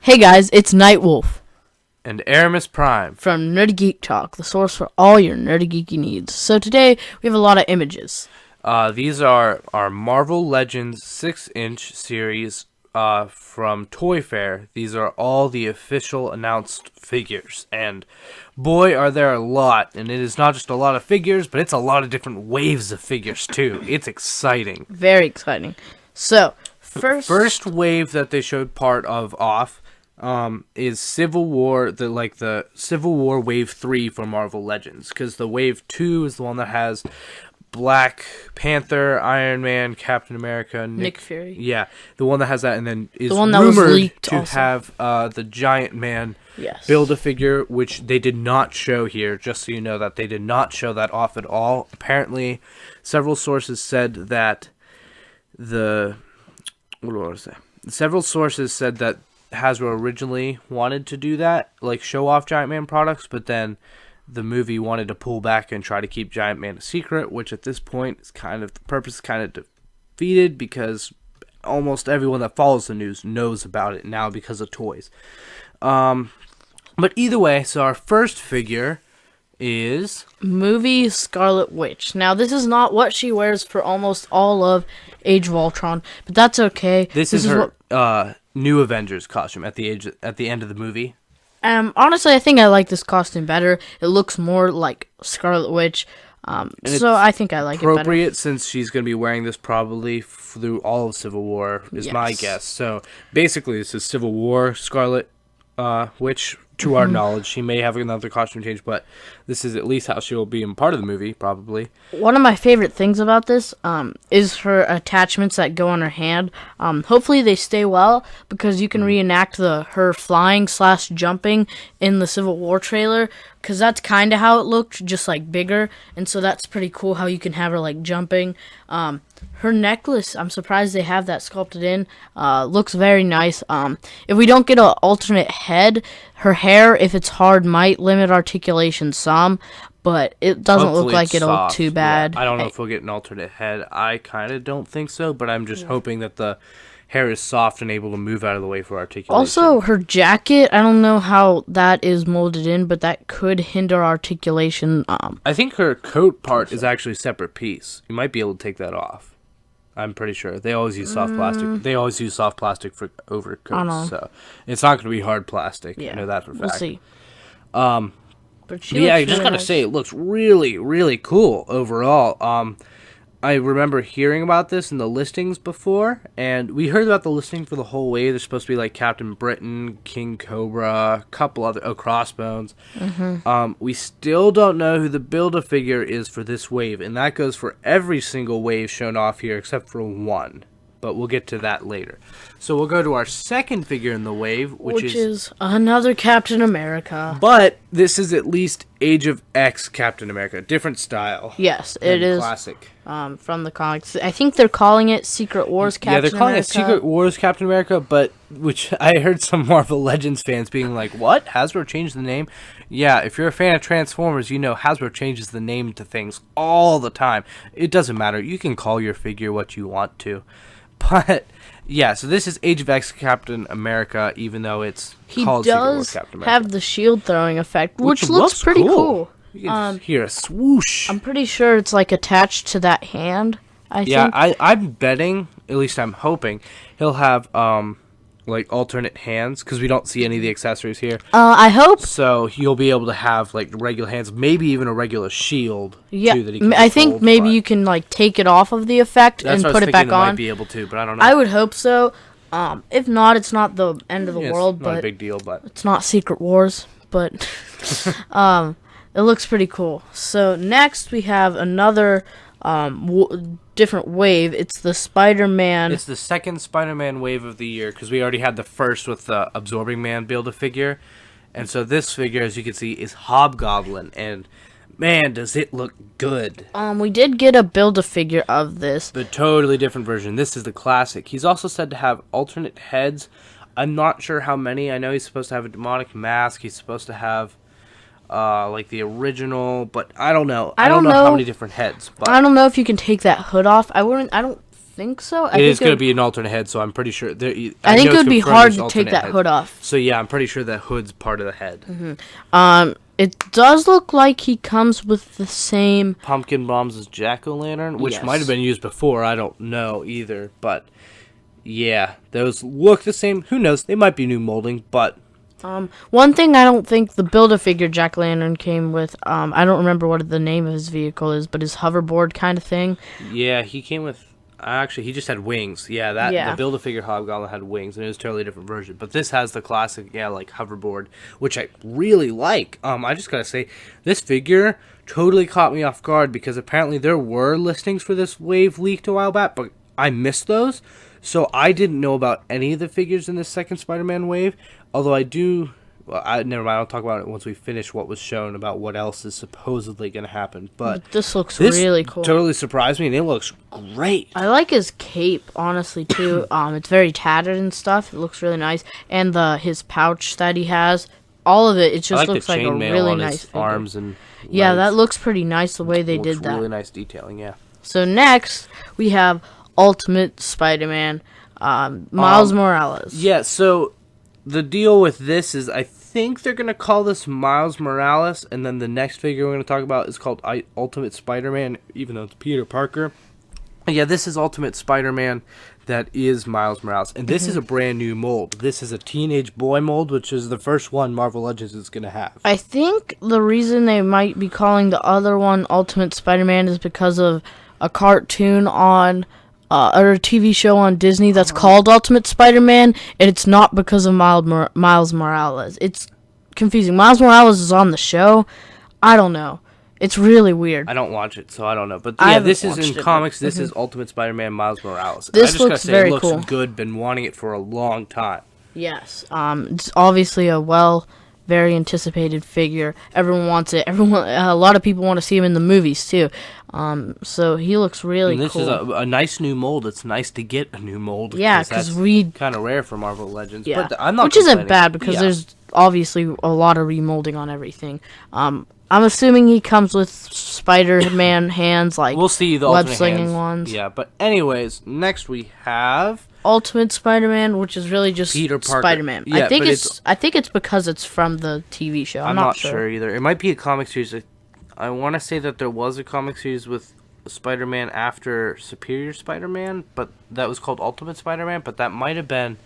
Hey guys, it's NightWolf and Erimus Prime from Nerdy Geek Talk, the source for all your nerdy geeky needs. So today we have a lot of images. These are our Marvel Legends 6-inch series from ToyFair. These are all the official announced figures, and boy are there a lot. And it is not just a lot of figures, but it's a lot of different waves of figures too. It's exciting. Very exciting. So first wave that they showed part of off is Civil War, the Civil War Wave 3 for Marvel Legends, because the Wave 2 is the one that has Black Panther, Iron Man, Captain America, Nick Fury. Yeah, the one that has that, and then is the one that rumored was leaked to also. have the Giant Man Yes. Build-A-Figure, which they did not show here, just so you know that they did not show that off at all. Apparently, several sources said that Several sources said that Hasbro originally wanted to do that, like show off Giant Man products, but then the movie wanted to pull back and try to keep Giant Man a secret, which at this point is the purpose is kind of defeated because almost everyone that follows the news knows about it now because of toys. But either way, so our first figure is movie Scarlet Witch. Now this is not what she wears for almost all of Age of Ultron, but that's okay. This is her new Avengers costume at the end of the movie. Honestly, I think I like this costume better. It looks more like Scarlet Witch. So I think I like it better. Appropriate since she's going to be wearing this probably through all of Civil War is my guess. So basically, this is Civil War Scarlet Witch. To our knowledge, she may have another costume change, but this is at least how she will be in part of the movie, probably. One of my favorite things about this is her attachments that go on her hand. Hopefully they stay well, because you can reenact her flying/jumping in the Civil War trailer, because that's kind of how it looked, just like bigger, and so that's pretty cool how you can have her like jumping. Her necklace, I'm surprised they have that sculpted in. Looks very nice. If we don't get an alternate head, her hair, if it's hard, might limit articulation some, but it doesn't Hopefully look like it'll look too bad. Yeah, I don't know if we'll get an alternate head. I kind of don't think so, but I'm just hoping that the hair is soft and able to move out of the way for articulation. Also, her jacket, I don't know how that is molded in, but that could hinder articulation. I think her coat part is actually a separate piece. You might be able to take that off. I'm pretty sure. They always use soft plastic. They always use soft plastic for overcoats, so it's not going to be hard plastic. Yeah, I know that for a fact. We'll see. But yeah, I just got to say, it looks really, really cool overall. I remember hearing about this in the listings before, and we heard about the listing for the whole wave. There's supposed to be like Captain Britain, King Cobra, a couple other Crossbones. We still don't know who the Build-A-Figure is for this wave, and that goes for every single wave shown off here except for one. But we'll get to that later. So we'll go to our second figure in the wave, which is another Captain America. But this is at least Age of X Captain America. Different style. Yes, it is. Classic. From the comics. I think they're calling it Secret Wars Captain America. Yeah, they're calling it Secret Wars Captain America, but which I heard some Marvel Legends fans being like, what? Hasbro changed the name? Yeah, if you're a fan of Transformers, you know Hasbro changes the name to things all the time. It doesn't matter. You can call your figure what you want to. But, yeah, so this is Age of X Captain America, even though it's called Secret Wars Captain America. He does have the shield throwing effect, which looks pretty cool. You can hear a swoosh. I'm pretty sure it's, like, attached to that hand, I think. Yeah, I'm betting, at least I'm hoping, he'll have, like, alternate hands, because we don't see any of the accessories here. I hope. So you'll be able to have, like, regular hands, maybe even a regular shield, too, that he can I think maybe you can, like, take it off of the effect and put it back on. Might be able to, but I don't know. I would hope so. If not, it's not the end of the world, it's not but a big deal, but it's not Secret Wars, but it looks pretty cool. So next we have another different wave. It's the Spider-Man. It's the second Spider-Man wave of the year, because we already had the first with the Absorbing Man Build-A-Figure. And so this figure, as you can see, is Hobgoblin, and man, does it look good. We did get a Build-A-Figure of this. The totally different version. This is the classic. He's also said to have alternate heads. I'm not sure how many. I know he's supposed to have a demonic mask. He's supposed to have like the original, but I don't know. I don't know how many different heads. But I don't know if you can take that hood off. I don't think so. It is going to be an alternate head, so I'm pretty sure. I think it would be hard to take that hood off. So yeah, I'm pretty sure that hood's part of the head. Mm-hmm. It does look like he comes with the same Pumpkin Bombs' jack-o'-lantern, which might have been used before. I don't know either, but yeah, those look the same. Who knows? They might be new molding, but one thing I don't think the Build-A-Figure jack-o'-lantern came with. I don't remember what the name of his vehicle is, but his hoverboard kind of thing. Yeah, he came with. Actually, he just had wings. Yeah, the Build-A-Figure Hobgoblin had wings, and it was a totally different version. But this has the classic, like, hoverboard, which I really like. I just gotta say, this figure totally caught me off guard, because apparently there were listings for this wave leaked a while back, but I missed those. So I didn't know about any of the figures in this second Spider-Man wave, although I do... Well, never mind, I'll talk about it once we finish what was shown about what else is supposedly going to happen. But this looks really cool. Totally surprised me, and it looks great. I like his cape, honestly, too. It's very tattered and stuff. It looks really nice. And his pouch that he has, all of it, it just looks like a really nice figure. Arms and legs. Yeah, that looks pretty nice the way they did that. Really nice detailing, yeah. So next, we have Ultimate Spider-Man, Miles Morales. Yeah, so the deal with this is I think they're going to call this Miles Morales, and then the next figure we're going to talk about is called Ultimate Spider-Man, even though it's Peter Parker. Yeah, this is Ultimate Spider-Man that is Miles Morales, and this is a brand new mold. This is a teenage boy mold, which is the first one Marvel Legends is going to have. I think the reason they might be calling the other one Ultimate Spider-Man is because of a cartoon on... or a TV show on Disney that's called Ultimate Spider-Man, and it's not because of Miles Morales. It's confusing. Miles Morales is on the show. I don't know. It's really weird. I don't watch it, so I don't know. But yeah, this is in comics. This is Ultimate Spider-Man Miles Morales. This looks very cool. It looks good. Been wanting it for a long time. Yes. It's obviously a very anticipated figure. Everyone wants it. A lot of people want to see him in the movies too. So he looks really cool. This is a nice new mold. It's nice to get a new mold. Yeah, because we kind of rare for Marvel Legends. Yeah, but I'm not which isn't bad because there's obviously a lot of remolding on everything. I'm assuming he comes with Spider-Man hands, like we'll see the web-slinging ones. Yeah, but anyways, next we have Ultimate Spider-Man, which is really just Peter Parker. Spider-Man. Yeah, I think it's because it's from the TV show. I'm not sure either. It might be a comic series. I want to say that there was a comic series with Spider-Man after Superior Spider-Man, but that was called Ultimate Spider-Man, but that might have been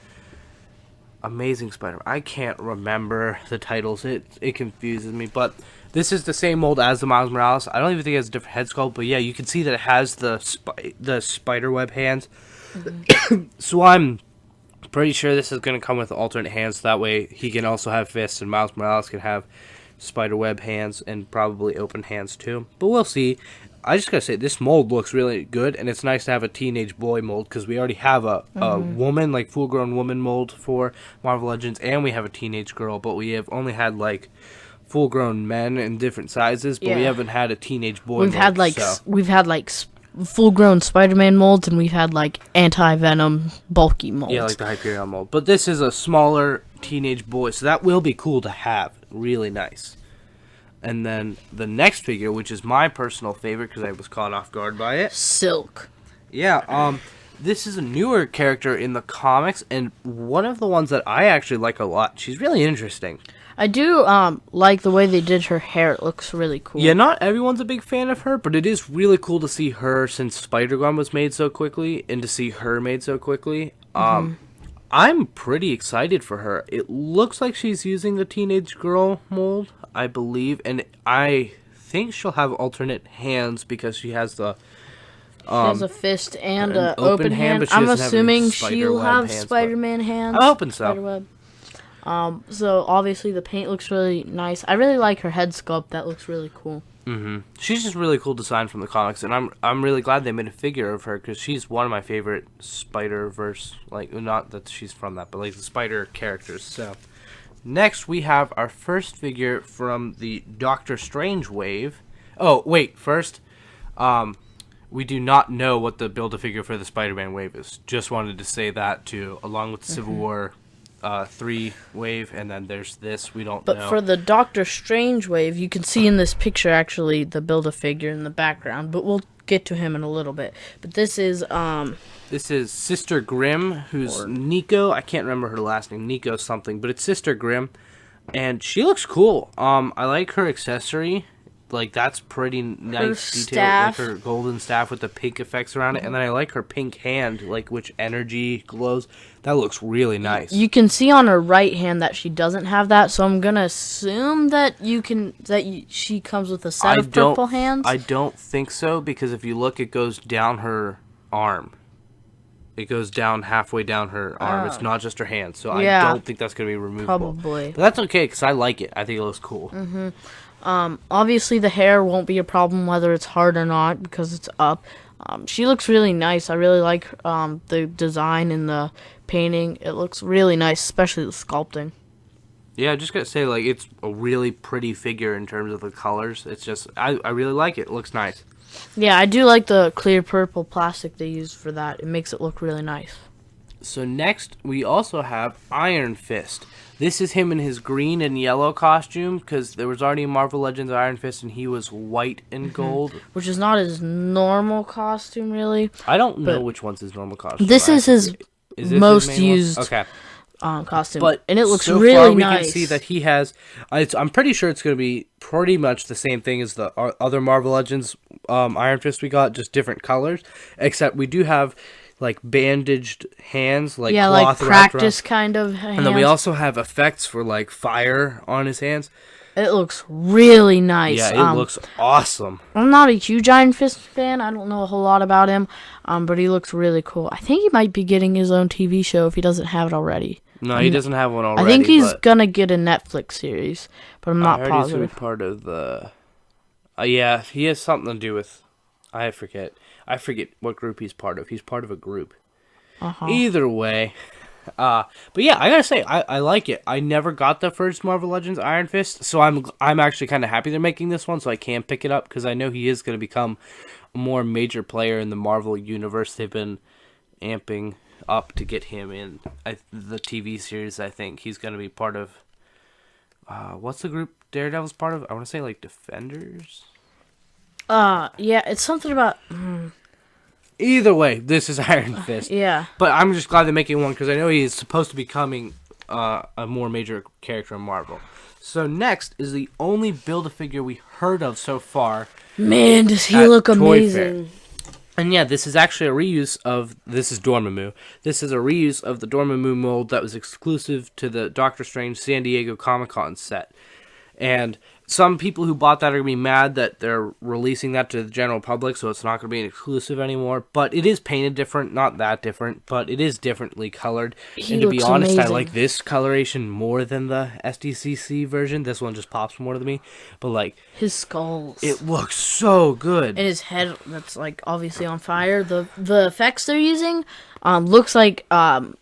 Amazing Spider-Man. I can't remember the titles. It confuses me, but this is the same mold as the Miles Morales. I don't even think it has a different head sculpt, but yeah, you can see that it has the spiderweb hands. So I'm pretty sure this is going to come with alternate hands. That way he can also have fists, and Miles Morales can have spiderweb hands and probably open hands too. But we'll see. I just gotta say, this mold looks really good, and it's nice to have a teenage boy mold, because we already have a woman, like full-grown woman mold for Marvel Legends, and we have a teenage girl, but we have only had like full-grown men in different sizes, but we haven't had a teenage boy. We've had like full-grown Spider-Man molds, and we've had like anti-Venom bulky molds. Yeah, like the Hyperion mold. But this is a smaller teenage boy, so that will be cool to have. Really nice. And then the next figure, which is my personal favorite because I was caught off guard by it. Silk. Yeah, this is a newer character in the comics, and one of the ones that I actually like a lot. She's really interesting. I do like the way they did her hair. It looks really cool. Yeah, not everyone's a big fan of her, but it is really cool to see her since Spider-Gwen was made so quickly, and to see her made so quickly. I'm pretty excited for her. It looks like she's using the teenage girl mold, I believe, and I think she'll have alternate hands because she has the... she has a fist and an open hand. But I'm assuming she'll have Spider-Man hands. I'm hoping so. So obviously the paint looks really nice. I really like her head sculpt. That looks really cool. She's just really cool design from the comics, and I'm really glad they made a figure of her because she's one of my favorite Spider-Verse, like, not that she's from that, but like the Spider characters. So next we have our first figure from the Doctor Strange wave. Oh wait, first, we do not know what the Build-A-Figure for the Spider-Man wave is. Just wanted to say that too, along with the Civil War 3 wave, and then there's this. We don't But know. for the Doctor Strange wave, you can see in this picture actually the Build-A-Figure in the background, but we'll get to him in a little bit. But this is Sister Grimm, who's Nico. I can't remember her last name, Nico something, but it's Sister Grimm, and she looks cool. I like her accessory. Like, that's pretty nice detail. Like her golden staff with the pink effects around it, and then I like her pink hand, like which energy glows. That looks really nice. You can see on her right hand that she doesn't have that, so I'm gonna assume that she comes with a set of purple hands. I don't think so, because if you look, it goes down her arm. It goes down halfway down her arm. It's not just her hand, so I don't think that's gonna be removable. Probably, but that's okay because I like it. I think it looks cool. Mm-hmm. Obviously the hair won't be a problem whether it's hard or not because it's up. She looks really nice. I really like the design and the painting. It looks really nice, especially the sculpting. Yeah, I just gotta say, like, it's a really pretty figure in terms of the colors. It's just, I really like it. It looks nice. Yeah, I do like the clear purple plastic they used for that. It makes it look really nice. So next, we also have Iron Fist. This is him in his green and yellow costume, because there was already a Marvel Legends Iron Fist, and he was white and gold. Which is not his normal costume, really. I don't know which one's his normal costume. This is his most used costume, and it looks really nice. So far, we can see that he has... I'm pretty sure it's going to be pretty much the same thing as the other Marvel Legends Iron Fist we got, just different colors, except we do have... like bandaged hands, like cloth like practice kind of hands. And then we also have effects for like fire on his hands. It looks really nice. Yeah, it looks awesome. I'm not a huge Iron Fist fan. I don't know a whole lot about him, but he looks really cool. I think he might be getting his own TV show if he doesn't have it already. No, he doesn't have one already. I think he's gonna get a Netflix series, but I'm not positive. He's gonna be part of the. Yeah, he has something to do with. I forget what group he's part of. He's part of a group. Either way. But yeah, I gotta say, I like it. I never got the first Marvel Legends Iron Fist, so I'm actually kind of happy they're making this one, so I can pick it up, because I know he is going to become a more major player in the Marvel universe. They've been amping up to get him in the TV series. I think he's going to be part of... what's the group Daredevil's part of? I want to say, like, Defenders? Yeah, it's something about... Either way, this is Iron Fist. Yeah. But I'm just glad they're making one, because I know he is supposed to be becoming a more major character in Marvel. So next is the only Build-A-Figure we heard of so far. Man, does he look amazing. And yeah, this is actually a reuse of... This is Dormammu. This is a reuse of the Dormammu mold that was exclusive to the Doctor Strange San Diego Comic-Con set. And some people who bought that are going to be mad that they're releasing that to the general public, so it's not going to be an exclusive anymore. But it is painted different, not that different, but it is differently colored. He and to be honest, amazing. I like this coloration more than the SDCC version. This one just pops more to me. But like... his skulls. It looks so good. And his head that's like obviously on fire. The effects they're using looks like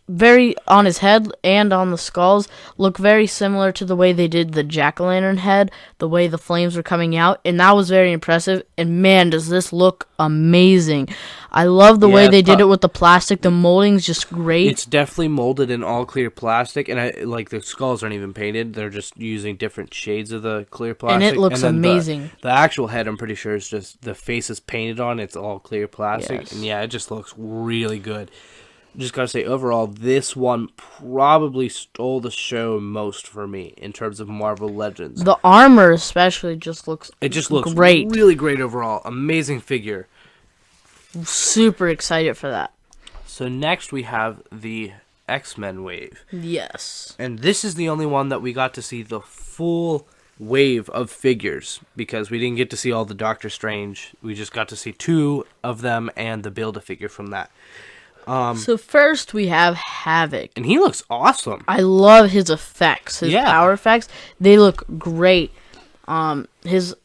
very on his head and on the skulls look very similar to the way they did the jack-o'-lantern head, the way the flames were coming out, and that was very impressive. And man, does this look amazing. I love the way they did it with the plastic. The molding's just great. It's definitely molded in all clear plastic, and I like the skulls aren't even painted. They're just using different shades of the clear plastic. And it looks amazing. The actual head, I'm pretty sure, is just the face is painted on. It's all clear plastic. Yes. And yeah, it just looks really good. Just gotta say, overall, this one probably stole the show most for me in terms of Marvel Legends. The armor especially just looks great. Really great overall. Amazing figure. Super excited for that. So next we have the X-Men wave. Yes. And this is the only one that we got to see the full wave of figures, because we didn't get to see all the Doctor Strange. We just got to see 2 of them and the Build-A-Figure from that. So first we have Havoc. And he looks awesome. I love his effects. His power effects. They look great. His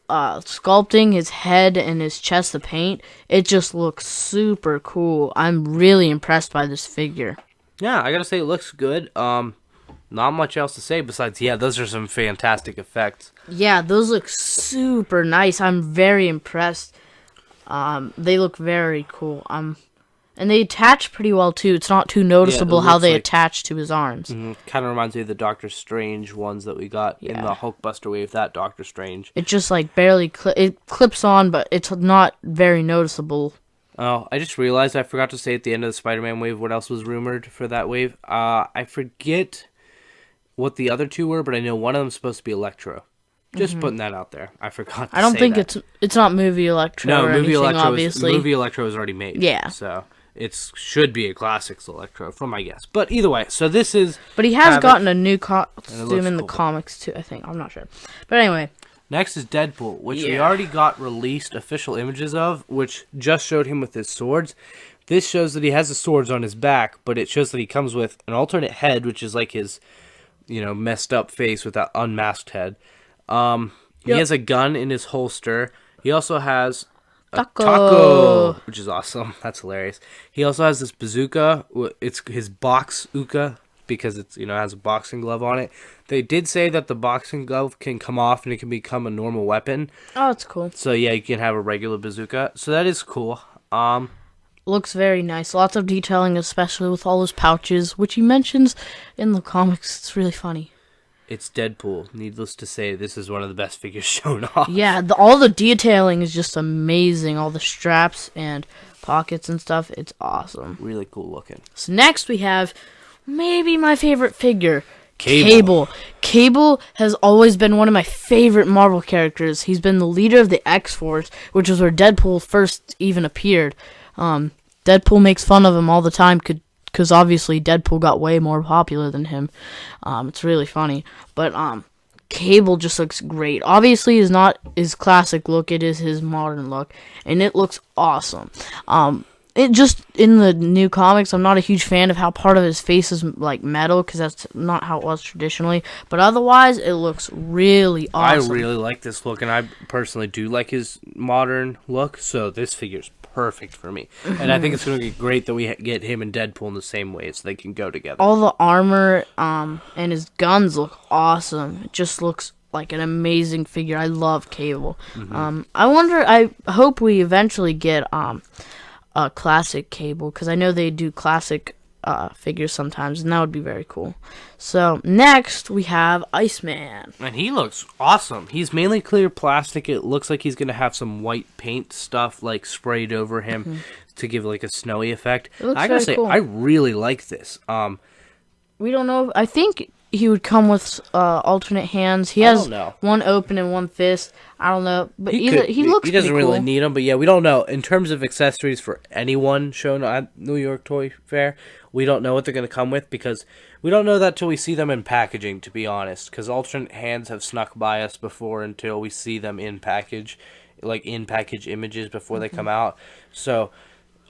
sculpting, his head and his chest, the paint, it just looks super cool. I'm really impressed by this figure. Yeah, I gotta say it looks good. Not much else to say besides, those are some fantastic effects. Yeah, those look super nice. I'm very impressed. They look very cool. And they attach pretty well, too. It's not too noticeable how they attach to his arms. Kind of reminds me of the Doctor Strange ones that we got in the Hulkbuster wave, that Doctor Strange. It just, like, barely it clips on, but it's not very noticeable. Oh, I just realized I forgot to say at the end of the Spider-Man wave what else was rumored for that wave. I forget what the other two were, but I know one of them is supposed to be Electro. Just putting that out there. I forgot to say that. I don't think it's not movie Electro or anything, obviously. Movie Electro is already made. Yeah. So it should be a Classics Electro, from my guess. But either way, so this is... But he has gotten a new costume in the comics, too, I think. I'm not sure. But anyway. Next is Deadpool, which we already got released official images of, which just showed him with his swords. This shows that he has the swords on his back, but it shows that he comes with an alternate head, which is like his, messed up face with that unmasked head. He has a gun in his holster. He also has a taco, which is awesome. That's hilarious. He also has this bazooka. It's his box uka because it's has a boxing glove on it. They did say that the boxing glove can come off and it can become a normal weapon. Oh, that's cool. So yeah, you can have a regular bazooka. So that is cool. Looks very nice. Lots of detailing, especially with all his pouches, which he mentions in the comics. It's really funny. It's Deadpool. Needless to say, this is one of the best figures shown off. Yeah, all the detailing is just amazing. All the straps and pockets and stuff. It's awesome. Really cool looking. So next we have maybe my favorite figure, Cable. Cable has always been one of my favorite Marvel characters. He's been the leader of the X-Force, which is where Deadpool first even appeared. Deadpool makes fun of him all the time because obviously Deadpool got way more popular than him. It's really funny. But Cable just looks great. Obviously, is not his classic look. It is his modern look. And it looks awesome. It just, in the new comics, I'm not a huge fan of how part of his face is like metal, because that's not how it was traditionally. But otherwise, it looks really awesome. I really like this look, and I personally do like his modern look, so this figure's perfect for me. And I think it's going to be great that we get him and Deadpool in the same way, so they can go together. All the armor and his guns look awesome. It just looks like an amazing figure. I love Cable. I hope we eventually get a classic Cable, because I know they do classic figures sometimes, and that would be very cool. So next we have Iceman, and he looks awesome. He's mainly clear plastic. It looks like he's gonna have some white paint stuff like sprayed over him to give like a snowy effect. I gotta say, cool. I really like this. We don't know. I think he would come with alternate hands. He has one open and one fist. I don't know, but he looks. He doesn't really cool. need them, but yeah, we don't know. In terms of accessories for anyone shown at New York Toy Fair, we don't know what they're going to come with, because we don't know that till we see them in packaging, to be honest. Because alternate hands have snuck by us before until we see them in package, like in package images before they come out. So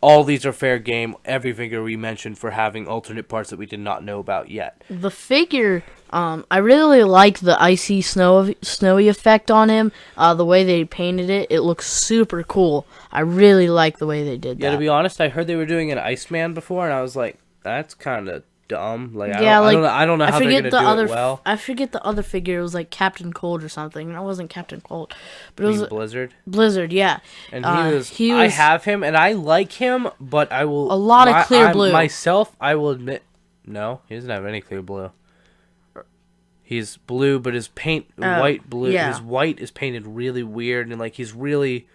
all these are fair game. Every figure we mentioned for having alternate parts that we did not know about yet. The figure, I really like the icy snowy effect on him. The way they painted it, it looks super cool. I really like the way they did that. Yeah, to be honest, I heard they were doing an Iceman before, and I was like, that's kind of dumb. Like, I don't know how they're going to do it well. I forget the other figure. It was like Captain Cold or something. That wasn't Captain Cold, but it was Blizzard. Blizzard, yeah. And he was. I have him, and I like him, but I will. A lot of clear blue. Myself, I will admit, no, he doesn't have any clear blue. He's blue, but his paint white blue. Yeah. His white is painted really weird, and like he's really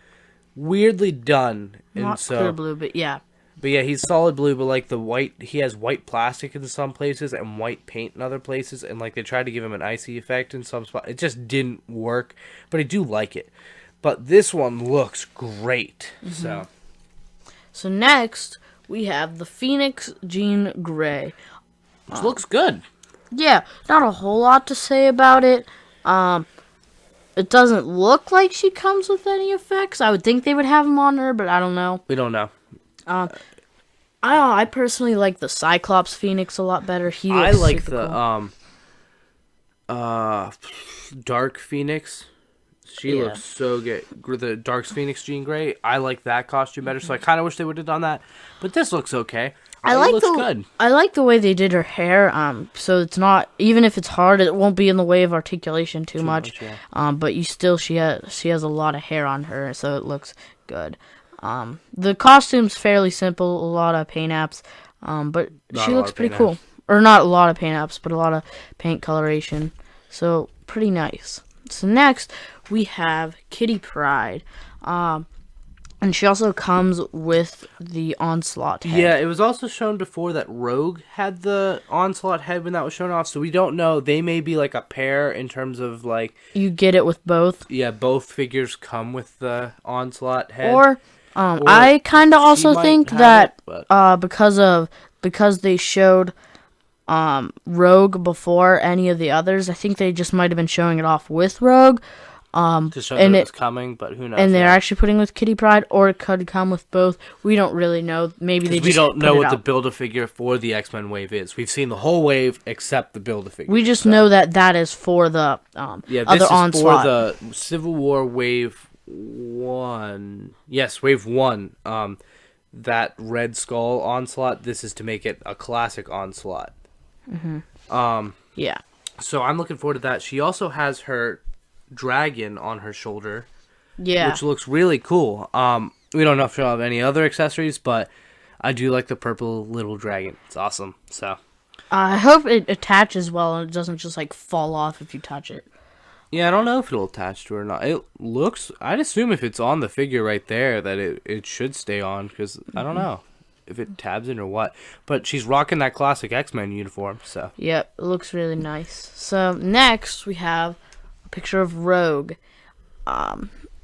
weirdly done. Not clear blue, but yeah. But yeah, he's solid blue, but like the white, he has white plastic in some places and white paint in other places, and like they tried to give him an icy effect in some spots. It just didn't work, but I do like it. But this one looks great. So next we have the Phoenix Jean Grey, which looks good. Yeah, not a whole lot to say about it. It doesn't look like she comes with any effects. I would think they would have them on her, but I don't know. We don't know. I personally like the Cyclops Phoenix a lot better. I like the cool. Dark Phoenix. She looks so good. The Dark Phoenix Jean Grey. I like that costume better. So I kind of wish they would have done that. But this looks okay. Good. I like the way they did her hair. So it's not, even if it's hard, it won't be in the way of articulation too much. Yeah. But she has a lot of hair on her, so it looks good. The costume's fairly simple, a lot of paint apps, but she looks pretty cool. Or not a lot of paint apps, but a lot of paint coloration. So, pretty nice. So next, we have Kitty Pryde. And she also comes with the Onslaught head. Yeah, it was also shown before that Rogue had the Onslaught head when that was shown off, so we don't know. They may be like a pair in terms of like... You get it with both? Yeah, both figures come with the Onslaught head. Or I kind of also think that because they showed Rogue before any of the others, I think they just might have been showing it off with Rogue. To show that it was coming, but who knows? And they're actually putting with Kitty Pryde, or it could come with both. We don't really know. Maybe they just we don't know what the Build-A-Figure for the X-Men wave is. We've seen the whole wave except the Build-A-Figure. We just know that is for the other Onslaught. This is for the Civil War Wave 1. Yes, Wave 1. That Red Skull Onslaught, this is to make it a classic Onslaught. Mm-hmm. Yeah. So I'm looking forward to that. She also has her dragon on her shoulder, which looks really cool. We don't know if she'll have any other accessories, but I do like the purple little dragon. It's awesome. So I hope it attaches well and it doesn't just like fall off if you touch it. Yeah, I don't know if it'll attach to her or not. It looks, I'd assume if it's on the figure right there that it should stay on, because I don't know if it tabs in or what. But she's rocking that classic X-Men uniform, so. Yep, it looks really nice. So next we have picture of Rogue.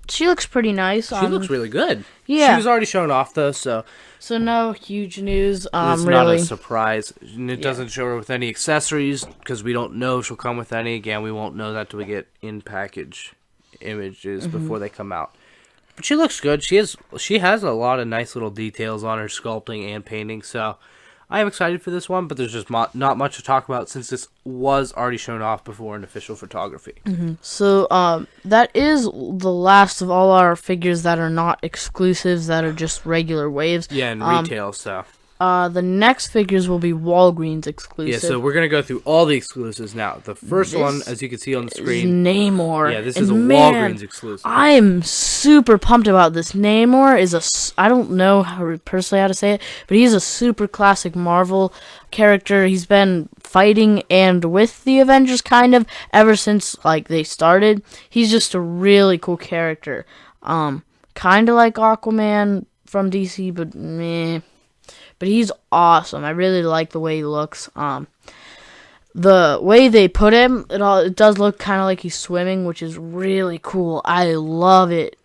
She looks pretty nice. She looks really good. Yeah. She was already shown off, though, so... So no huge news, It's really. not a surprise. And it doesn't show her with any accessories, because we don't know if she'll come with any. Again, we won't know that till we get in-package images before they come out. But she looks good. She has a lot of nice little details on her sculpting and painting, so... I am excited for this one, but there's just not much to talk about since this was already shown off before in official photography. Mm-hmm. So that is the last of all our figures that are not exclusives, that are just regular waves. Yeah, and retail, so. The next figures will be Walgreens exclusive. Yeah, so we're going to go through all the exclusives now. The first one, as you can see on the screen... is Namor. Yeah, this is a Walgreens exclusive. I am super pumped about this. Namor is I don't know personally how to say it, but he's a super classic Marvel character. He's been fighting and with the Avengers kind of ever since like they started. He's just a really cool character. Kind of like Aquaman from DC, but meh. But he's awesome. I really like the way he looks. The way they put him, it does look kind of like he's swimming, which is really cool. I love it.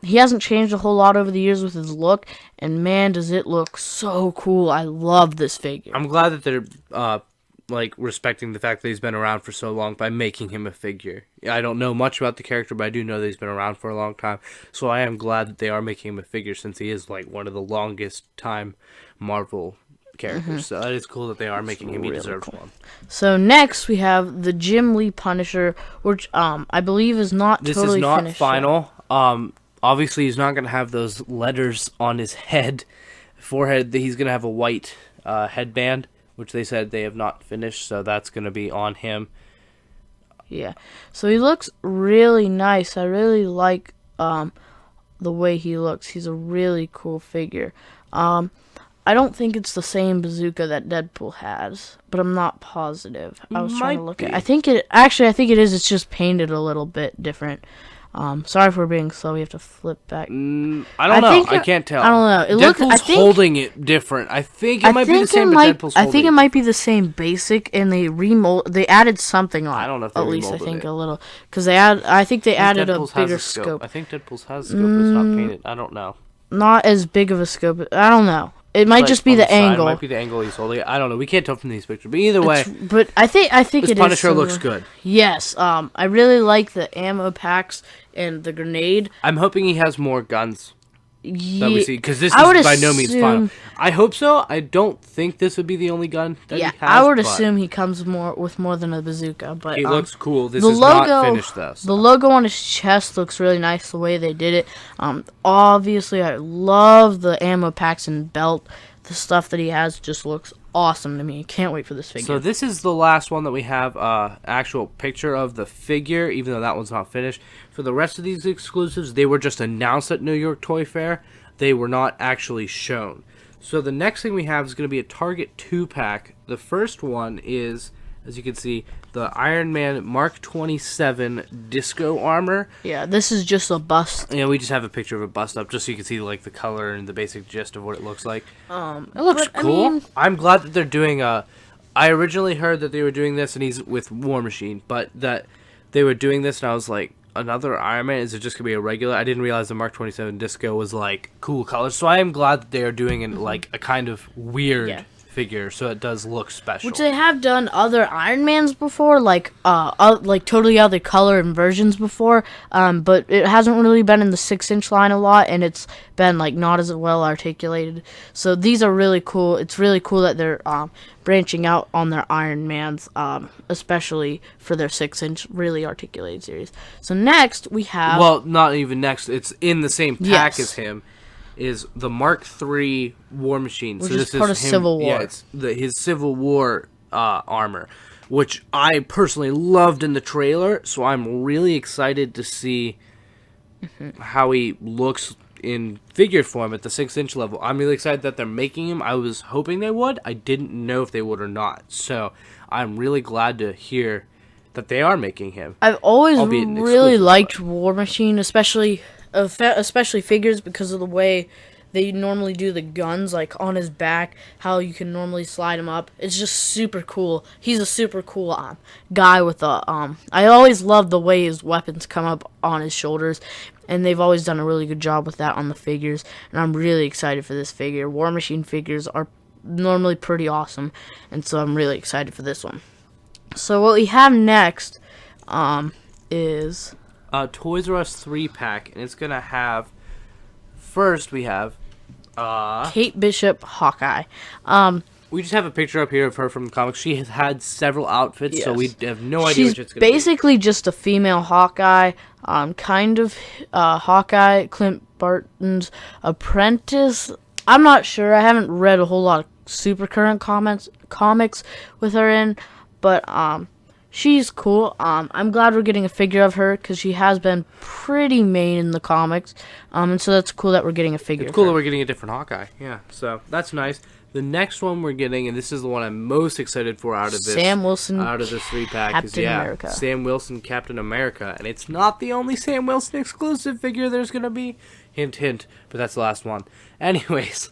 He hasn't changed a whole lot over the years with his look, and man, does it look so cool. I love this figure. I'm glad that they're respecting the fact that he's been around for so long by making him a figure. I don't know much about the character, but I do know that he's been around for a long time. So I am glad that they are making him a figure, since he is like one of the longest time Marvel characters. So that is cool that they are making him. He deserves one. So next we have the Jim Lee Punisher, which I believe is not totally finished. This is not final. Obviously he's not going to have those letters on his forehead. He's going to have a white headband, which they said they have not finished, so that's going to be on him. Yeah. So he looks really nice. I really like the way he looks. He's a really cool figure. I don't think it's the same bazooka that Deadpool has, but I'm not positive. I was trying to look at it. I think it is. It's just painted a little bit different. Sorry for being slow. We have to flip back. I don't know. I can't tell. I don't know. Deadpool's holding it different. I think it might be the same, but Deadpool's holding it. I think it might be the same basic, and they added something on it. I don't know if they remolded it. At least I think a little. Because I think they added a bigger scope. I think Deadpool's has a scope, but it's not painted. I don't know. Not as big of a scope. I don't know. It might just be the angle. It might be the angle he's holding it. I don't know. We can't tell from these pictures. But either way, but I think this Punisher looks good. Yes. I really like the ammo packs and the grenade. I'm hoping he has more guns that we see, because this is by no means final. I hope so. I don't think this would be the only gun that he has. I would assume he comes with more than a bazooka. But he looks cool. This is not finished though. So. The logo on his chest looks really nice. The way they did it. Obviously, I love the ammo packs and belt. the stuff that he has just looks awesome to me. Can't wait for this figure. So this is the last one that we have actual picture of the figure, even though that one's not finished. For the rest of these exclusives, they were just announced at New York Toy Fair. They were not actually shown. So the next thing we have is going to be a Target 2-pack. The first one is, as you can see, the Iron Man Mark 27 Disco Armor. Yeah, this is just a bust. Yeah, we just have a picture of a bust up just so you can see like the color and the basic gist of what it looks like. It looks cool. I'm glad that they're doing I originally heard that they were doing this and he's with War Machine, but that they were doing this and I was like, another Iron Man? Is it just going to be a regular? I didn't realize the Mark 27 Disco was like cool colors. So I am glad that they are doing it like a kind of weird figure, so it does look special. Which they have done other Iron Mans before, like totally other color and versions before, but it hasn't really been in the 6-inch line a lot, and it's been like not as well articulated. So these are really cool. It's really cool that they're branching out on their Iron Mans, especially for their 6-inch really articulated series. So next we have, well, not even next. It's in the same pack as him. Is the Mark III War Machine. Which so this is part is of him, Civil War. Yeah, it's his Civil War armor, which I personally loved in the trailer. So I'm really excited to see how he looks in figure form at the 6-inch level. I'm really excited that they're making him. I was hoping they would. I didn't know if they would or not. So I'm really glad to hear that they are making him. I've always really liked War Machine, especially figures, because of the way they normally do the guns, like on his back, how you can normally slide him up. It's just super cool. He's a super cool guy with a I always loved the way his weapons come up on his shoulders, and they've always done a really good job with that on the figures, and I'm really excited for this figure. War Machine figures are normally pretty awesome, and so I'm really excited for this one. So what we have next is Toys R Us 3-pack, and it's going to have, first we have Kate Bishop Hawkeye. We just have a picture up here of her from the comics. She has had several outfits, so we have no idea which it's going to be. She's basically just a female Hawkeye, kind of Hawkeye, Clint Barton's apprentice. I'm not sure. I haven't read a whole lot of super current comics with her in, but she's cool. I'm glad we're getting a figure of her because she has been pretty main in the comics. And so that's cool that we're getting a figure. It's cool that we're getting a different Hawkeye. Yeah, so that's nice. The next one we're getting, and this is the one I'm most excited for out of this, Sam Wilson, out of this 3-pack, Captain America. Sam Wilson, Captain America, and it's not the only Sam Wilson exclusive figure there's gonna be. Hint, hint. But that's the last one. Anyways,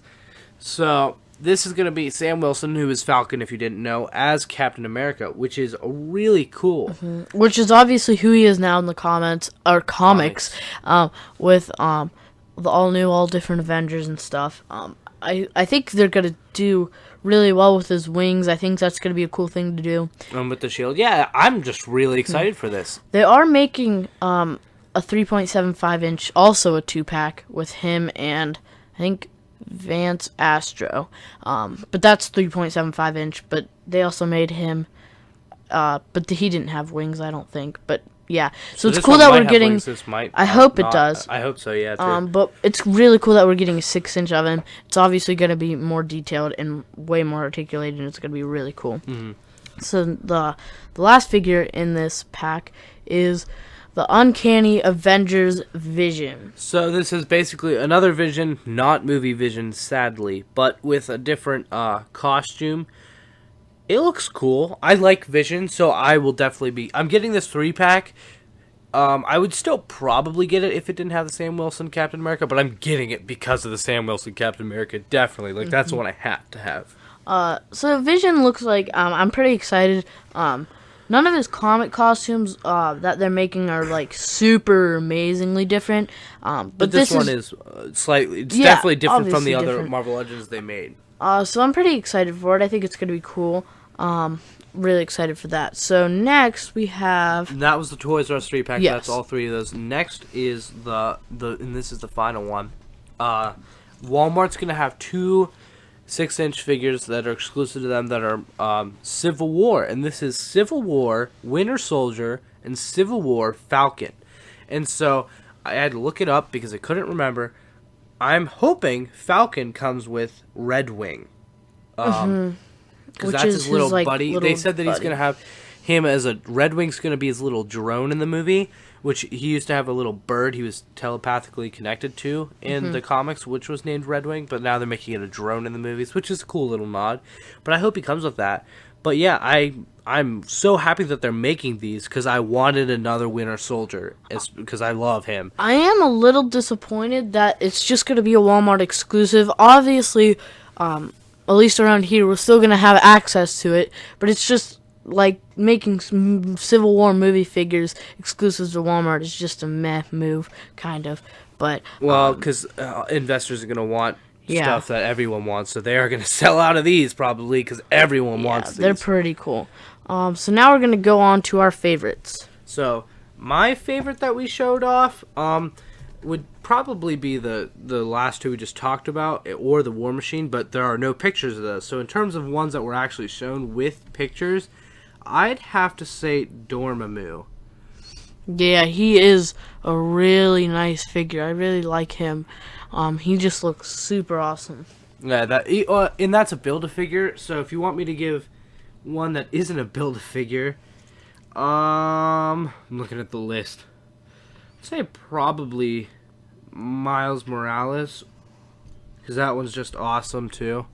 so this is going to be Sam Wilson, who is Falcon, if you didn't know, as Captain America, which is really cool. Mm-hmm. Which is obviously who he is now in the comics, with the all-new, all-different Avengers and stuff. I think they're going to do really well with his wings. I think that's going to be a cool thing to do. With the shield. Yeah, I'm just really excited for this. They are making a 3.75-inch, also a 2-pack, with him and, I think, Vance Astro, but that's 3.75-inch. But they also made him, but he didn't have wings, I don't think. But yeah, so it's cool that we're getting. I hope it does. I hope so. Yeah. Too. But it's really cool that we're getting a 6-inch of him. It's obviously going to be more detailed and way more articulated, and it's going to be really cool. Mm-hmm. So the last figure in this pack is the Uncanny Avengers Vision. So this is basically another Vision, not movie Vision, sadly, but with a different costume. It looks cool. I like Vision, so I will definitely be... I'm getting this 3-pack. I would still probably get it if it didn't have the Sam Wilson Captain America, but I'm getting it because of the Sam Wilson Captain America, definitely. Like, that's the one I have to have. So Vision looks like... I'm pretty excited. None of his comic costumes that they're making are like super amazingly different. But this one is slightly. It's definitely different from the other Marvel Legends they made. So I'm pretty excited for it. I think it's going to be cool. Really excited for that. So next we have. And that was the Toys R Us 3-pack. Yes. That's all 3 of those. Next is and this is the final one. Walmart's going to have 2 6-inch figures that are exclusive to them that are Civil War. And this is Civil War, Winter Soldier, and Civil War Falcon. And so I had to look it up because I couldn't remember. I'm hoping Falcon comes with Red Wing. Because that's his little buddy. They said that he's going to have him as a... Red Wing's going to be his little drone in the movie, which he used to have a little bird he was telepathically connected to in the comics, which was named Red Wing, but now they're making it a drone in the movies, which is a cool little nod. But I hope he comes with that. But yeah, I'm so happy that they're making these because I wanted another Winter Soldier because I love him. I am a little disappointed that it's just going to be a Walmart exclusive. Obviously, at least around here, we're still going to have access to it, but it's just like making Civil War movie figures exclusive to Walmart is just a meh move, kind of. But well, because investors are going to want stuff that everyone wants, so they are going to sell out of these probably because everyone wants these. They're pretty cool. So now we're going to go on to our favorites. So my favorite that we showed off would probably be the last two we just talked about, or the War Machine, but there are no pictures of those. So in terms of ones that were actually shown with pictures, I'd have to say Dormammu. Yeah, he is a really nice figure. I really like him. He just looks super awesome. Yeah, and that's a Build-A-Figure. So if you want me to give one that isn't a Build-A-Figure, I'm looking at the list. I'd say probably Miles Morales, because that one's just awesome too.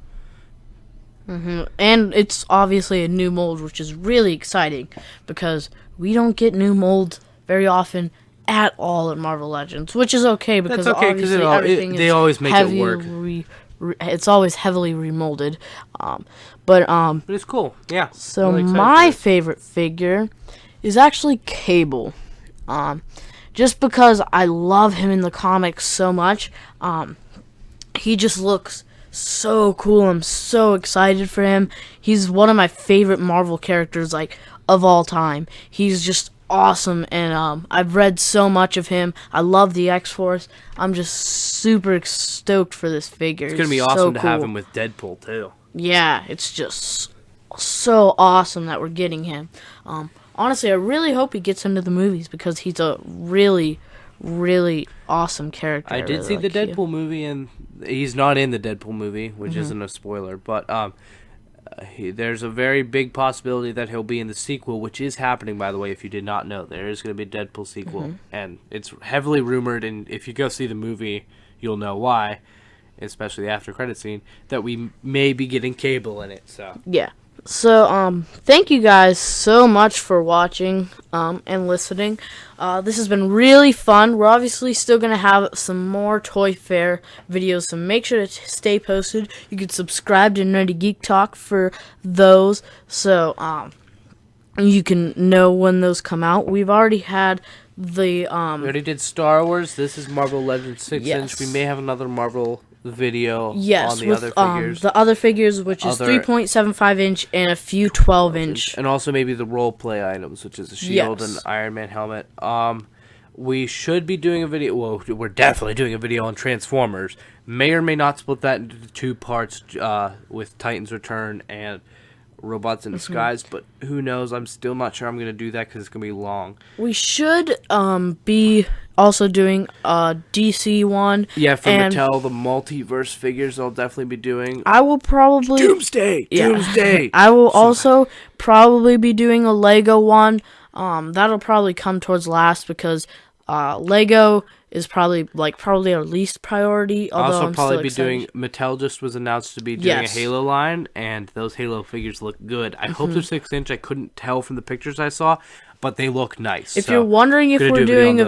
And it's obviously a new mold, which is really exciting because we don't get new molds very often at all in Marvel Legends, which is okay because obviously everything they always make it work. It's always heavily remolded, but it's cool. Yeah. So really my favorite figure is actually Cable, just because I love him in the comics so much. He just looks so cool. I'm so excited for him. He's one of my favorite Marvel characters, like, of all time. He's just awesome, and I've read so much of him. I love the X-Force. I'm just super stoked for this figure. It's gonna be awesome to have him with Deadpool too. Yeah, it's just so awesome that we're getting him. Honestly, I really hope he gets into the movies because he's a really, really awesome character. I did see the Deadpool movie, and he's not in the Deadpool movie, which isn't a spoiler, but there's a very big possibility that he'll be in the sequel, which is happening, by the way, if you did not know. There is going to be a Deadpool sequel, and it's heavily rumored, and if you go see the movie, you'll know why, especially the after-credit scene, that we may be getting Cable in it. So yeah. So, thank you guys so much for watching and listening. This has been really fun. We're obviously still going to have some more ToyFair videos, so make sure to stay posted. You can subscribe to Nerdy Geek Talk for those, so you can know when those come out. We've already had the... we already did Star Wars. This is Marvel Legends 6-inch. We may have another Marvel video on the other figures. The other figures, which is 3.75 inch and a few 12 inch. And also maybe the role play items, which is a shield and Iron Man helmet. We should be doing a video. Well, we're definitely doing a video on Transformers. May or may not split that into two parts with Titans Return and Robots in Disguise, but who knows? I'm still not sure I'm going to do that because it's going to be long. We should be also doing a DC one. Yeah, for Mattel, the multiverse figures I'll definitely be doing. I will probably... Doomsday! Yeah. Doomsday! I will also probably be doing a Lego one. That'll probably come towards last because Lego is probably our least priority. Also, probably be doing. Mattel just was announced to be doing a Halo line, and those Halo figures look good. I hope they're 6-inch. I couldn't tell from the pictures I saw, but they look nice. If you're wondering if we're doing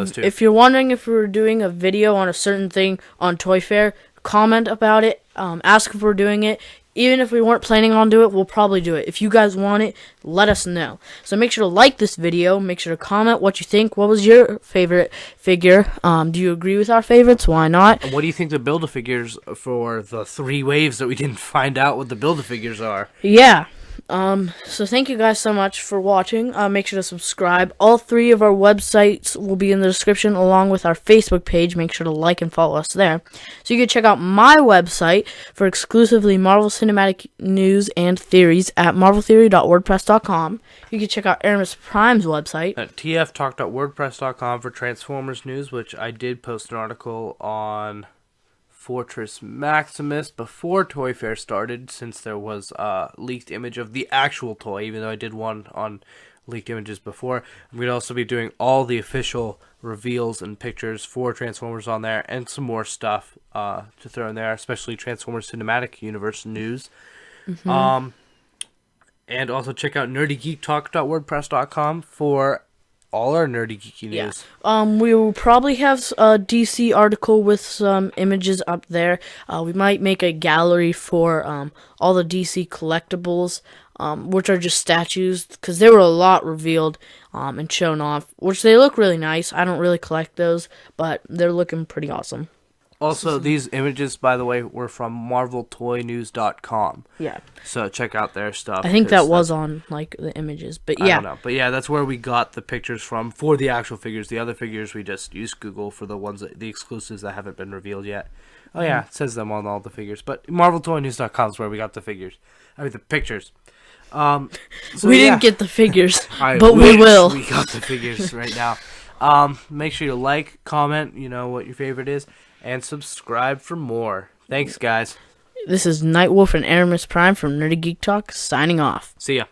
a video on a certain thing on ToyFair, comment about it. Ask if we're doing it. Even if we weren't planning on doing it, we'll probably do it. If you guys want it, let us know. So make sure to like this video. Make sure to comment what you think. What was your favorite figure? Do you agree with our favorites? Why not? And what do you think the Build-A-Figures for the 3 waves that we didn't find out what the Build-A-Figures are? Yeah. So thank you guys so much for watching. Make sure to subscribe. All 3 of our websites will be in the description along with our Facebook page. Make sure to like and follow us there. So you can check out my website for exclusively Marvel Cinematic news and theories at marveltheory.wordpress.com. You can check out Erimus Prime's website at tftalk.wordpress.com for Transformers news, which I did post an article on Fortress Maximus before ToyFair started, since there was a leaked image of the actual toy, even though I did one on leaked images before. I'm going to also be doing all the official reveals and pictures for Transformers on there, and some more stuff to throw in there, especially Transformers Cinematic Universe news. And also check out nerdygeektalk.wordpress.com for all our nerdy geeky news. We will probably have a DC article with some images up there. We might make a gallery for all the DC collectibles, which are just statues, because there were a lot revealed and shown off, which they look really nice. I don't really collect those, but they're looking pretty awesome. Also, these images, by the way, were from MarvelToyNews.com. Yeah. So check out their stuff. I think that was on, like, the images. But yeah. I don't know. But yeah, that's where we got the pictures from for the actual figures. The other figures, we just used Google for the ones, the exclusives that haven't been revealed yet. Oh, yeah. It says them on all the figures. But MarvelToyNews.com is where we got the figures. I mean, the pictures. So, we didn't get the figures, but we will. We got the figures right now. Make sure you like, comment, what your favorite is, and subscribe for more. Thanks, guys. This is NightWolf and Erimus Prime from Nerdy Geek Talk, signing off. See ya.